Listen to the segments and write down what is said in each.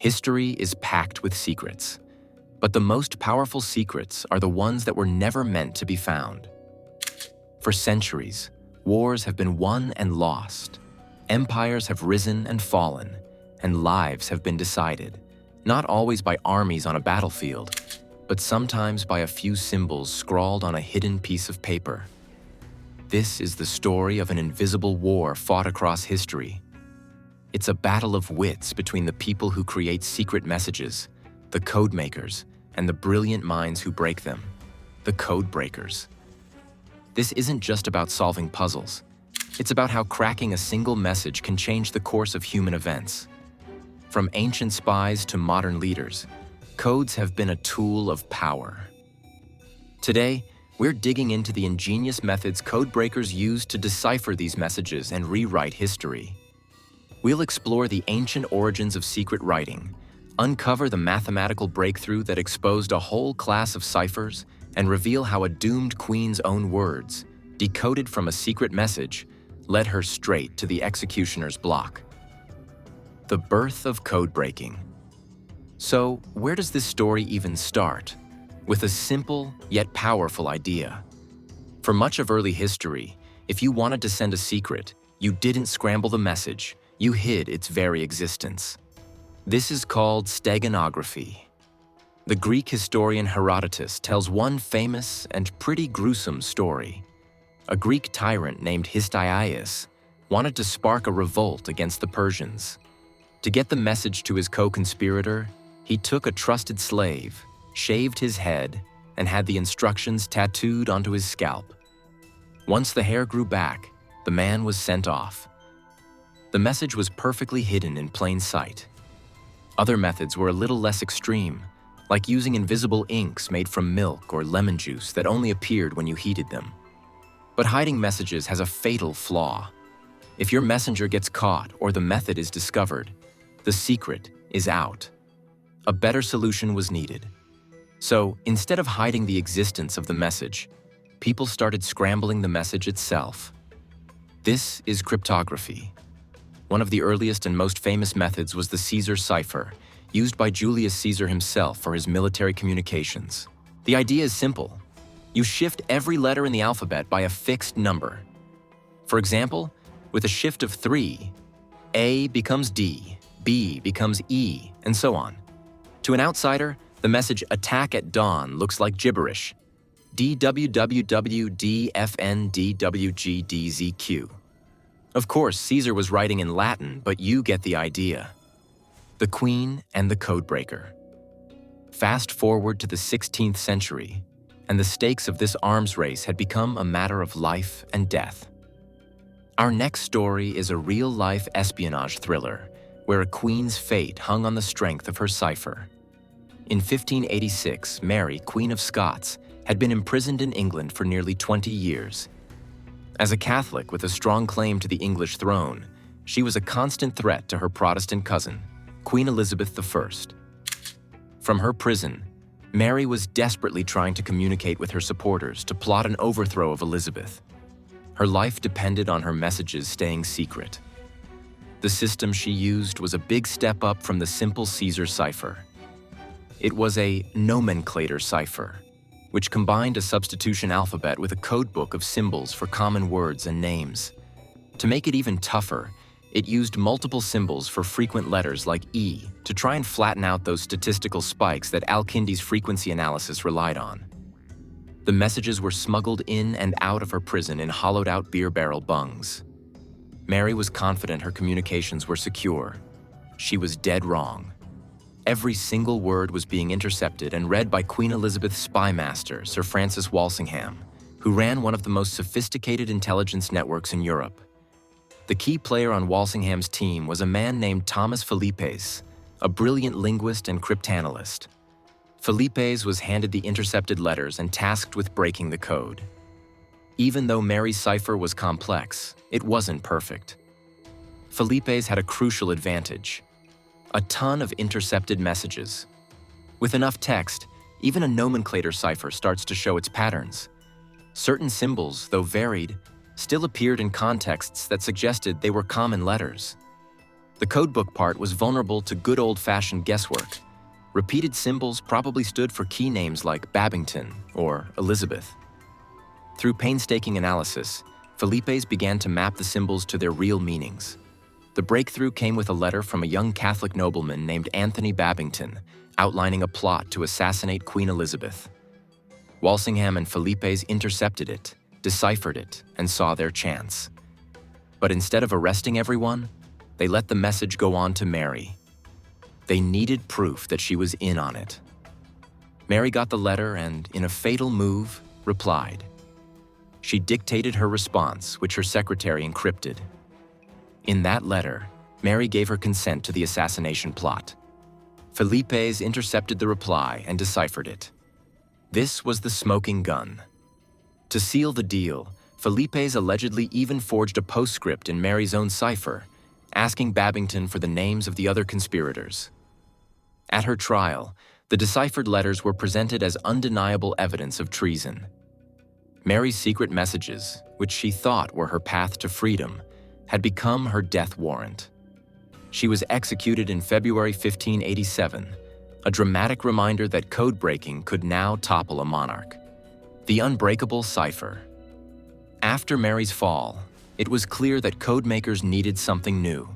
History is packed with secrets, but the most powerful secrets are the ones that were never meant to be found. For centuries, wars have been won and lost. Empires have risen and fallen, and lives have been decided, not always by armies on a battlefield, but sometimes by a few symbols scrawled on a hidden piece of paper. This is the story of an invisible war fought across history. It's a battle of wits between the people who create secret messages, the Codemakers, and the brilliant minds who break them, the Codebreakers. This isn't just about solving puzzles. It's about how cracking a single message can change the course of human events. From ancient spies to modern leaders, codes have been a tool of power. Today, we're digging into the ingenious methods codebreakers use to decipher these messages and rewrite history. We'll explore the ancient origins of secret writing, uncover the mathematical breakthrough that exposed a whole class of ciphers, and reveal how a doomed queen's own words, decoded from a secret message, led her straight to the executioner's block. The birth of codebreaking. So, where does this story even start? With a simple yet powerful idea. For much of early history, if you wanted to send a secret, you didn't scramble the message, you hid its very existence. This is called steganography. The Greek historian Herodotus tells one famous and pretty gruesome story. A Greek tyrant named Histories wanted to spark a revolt against the Persians. To get the message to his co-conspirator, he took a trusted slave, shaved his head, and had the instructions tattooed onto his scalp. Once the hair grew back, the man was sent off. The message was perfectly hidden in plain sight. Other methods were a little less extreme, like using invisible inks made from milk or lemon juice that only appeared when you heated them. But hiding messages has a fatal flaw. If your messenger gets caught or the method is discovered, the secret is out. A better solution was needed. So, instead of hiding the existence of the message, people started scrambling the message itself. This is cryptography. One of the earliest and most famous methods was the Caesar cipher, used by Julius Caesar himself for his military communications. The idea is simple. You shift every letter in the alphabet by a fixed number. For example, with a shift of 3, A becomes D, B becomes E, and so on. To an outsider, the message "attack at dawn" looks like gibberish. DWWWDFNDWGDZQ. Of course, Caesar was writing in Latin, but you get the idea. The Queen and the Codebreaker. Fast forward to the 16th century, and the stakes of this arms race had become a matter of life and death. Our next story is a real-life espionage thriller, where a queen's fate hung on the strength of her cipher. In 1586, Mary, Queen of Scots, had been imprisoned in England for nearly 20 years. As a Catholic with a strong claim to the English throne, she was a constant threat to her Protestant cousin, Queen Elizabeth I. From her prison, Mary was desperately trying to communicate with her supporters to plot an overthrow of Elizabeth. Her life depended on her messages staying secret. The system she used was a big step up from the simple Caesar cipher. It was a nomenclator cipher, which combined a substitution alphabet with a codebook of symbols for common words and names. To make it even tougher, it used multiple symbols for frequent letters like E to try and flatten out those statistical spikes that Al-Kindi's frequency analysis relied on. The messages were smuggled in and out of her prison in hollowed-out beer barrel bungs. Mary was confident her communications were secure. She was dead wrong. Every single word was being intercepted and read by Queen Elizabeth's spy master, Sir Francis Walsingham, who ran one of the most sophisticated intelligence networks in Europe. The key player on Walsingham's team was a man named Thomas Philippes, a brilliant linguist and cryptanalyst. Philippes was handed the intercepted letters and tasked with breaking the code. Even though Mary's cipher was complex, it wasn't perfect. Philippes had a crucial advantage: a ton of intercepted messages. With enough text, even a nomenclator cipher starts to show its patterns. Certain symbols, though varied, still appeared in contexts that suggested they were common letters. The codebook part was vulnerable to good old-fashioned guesswork. Repeated symbols probably stood for key names like Babington or Elizabeth. Through painstaking analysis, Felipe's began to map the symbols to their real meanings. The breakthrough came with a letter from a young Catholic nobleman named Anthony Babington, outlining a plot to assassinate Queen Elizabeth. Walsingham and Felipe's intercepted it, deciphered it, and saw their chance. But instead of arresting everyone, they let the message go on to Mary. They needed proof that she was in on it. Mary got the letter and, in a fatal move, replied. She dictated her response, which her secretary encrypted. In that letter, Mary gave her consent to the assassination plot. Felipe's intercepted the reply and deciphered it. This was the smoking gun. To seal the deal, Felipe's allegedly even forged a postscript in Mary's own cipher, asking Babington for the names of the other conspirators. At her trial, the deciphered letters were presented as undeniable evidence of treason. Mary's secret messages, which she thought were her path to freedom, had become her death warrant. She was executed in February 1587, a dramatic reminder that code-breaking could now topple a monarch. The unbreakable cipher. After Mary's fall, it was clear that codemakers needed something new.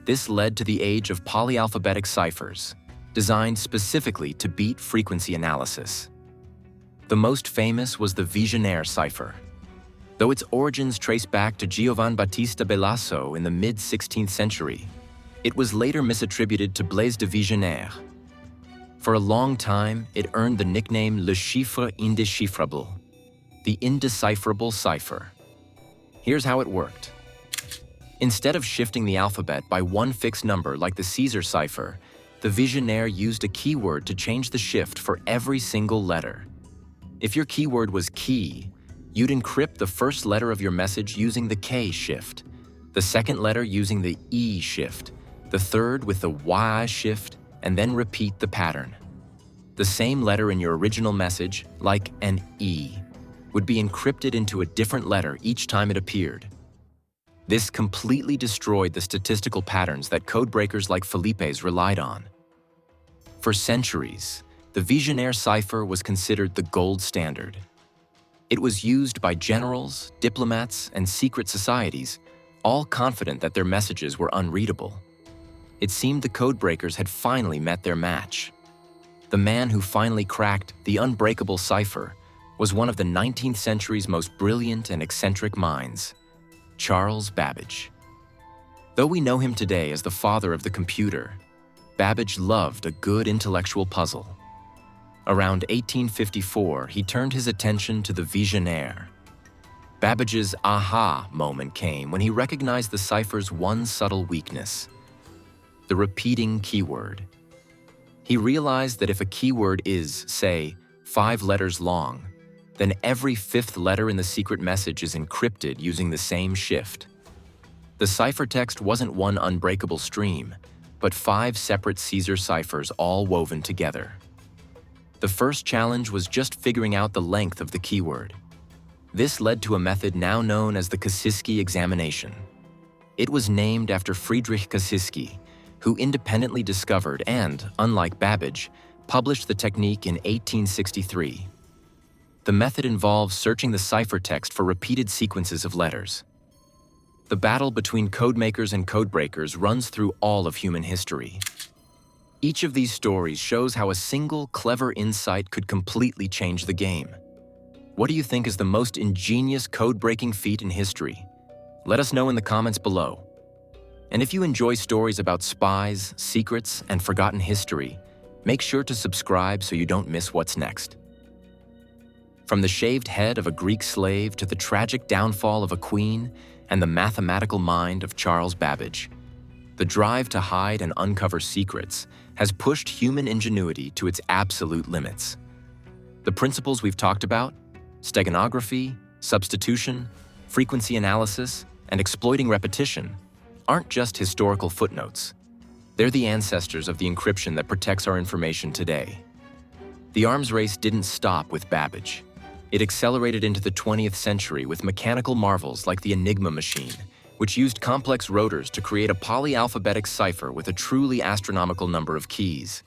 This led to the age of polyalphabetic ciphers, designed specifically to beat frequency analysis. The most famous was the Vigenère cipher. Though its origins trace back to Giovan Battista Belasso in the mid-16th century, it was later misattributed to Blaise de Vigenère. For a long time, it earned the nickname Le Chiffre Indéchiffrable, the indecipherable cipher. Here's how it worked. Instead of shifting the alphabet by one fixed number like the Caesar cipher, the Vigenère used a keyword to change the shift for every single letter. If your keyword was key, you'd encrypt the first letter of your message using the K shift, the second letter using the E shift, the third with the Y shift, and then repeat the pattern. The same letter in your original message, like an E, would be encrypted into a different letter each time it appeared. This completely destroyed the statistical patterns that codebreakers like Felipe's relied on. For centuries, the Vigenère cipher was considered the gold standard. It was used by generals, diplomats, and secret societies, all confident that their messages were unreadable. It seemed the codebreakers had finally met their match. The man who finally cracked the unbreakable cipher was one of the 19th century's most brilliant and eccentric minds, Charles Babbage. Though we know him today as the father of the computer, Babbage loved a good intellectual puzzle. Around 1854, he turned his attention to the Vigenère. Babbage's aha moment came when he recognized the cipher's one subtle weakness: the repeating keyword. He realized that if a keyword is, say, 5 letters long, then every 5th letter in the secret message is encrypted using the same shift. The ciphertext wasn't one unbreakable stream, but 5 separate Caesar ciphers all woven together. The first challenge was just figuring out the length of the keyword. This led to a method now known as the Kasiski examination. It was named after Friedrich Kasiski, who independently discovered and, unlike Babbage, published the technique in 1863. The method involves searching the ciphertext for repeated sequences of letters. The battle between codemakers and codebreakers runs through all of human history. Each of these stories shows how a single clever insight could completely change the game. What do you think is the most ingenious code-breaking feat in history? Let us know in the comments below. And if you enjoy stories about spies, secrets, and forgotten history, make sure to subscribe so you don't miss what's next. From the shaved head of a Greek slave to the tragic downfall of a queen and the mathematical mind of Charles Babbage, the drive to hide and uncover secrets has pushed human ingenuity to its absolute limits. The principles we've talked about, steganography, substitution, frequency analysis, and exploiting repetition, aren't just historical footnotes. They're the ancestors of the encryption that protects our information today. The arms race didn't stop with Babbage. It accelerated into the 20th century with mechanical marvels like the Enigma machine, which used complex rotors to create a polyalphabetic cipher with a truly astronomical number of keys.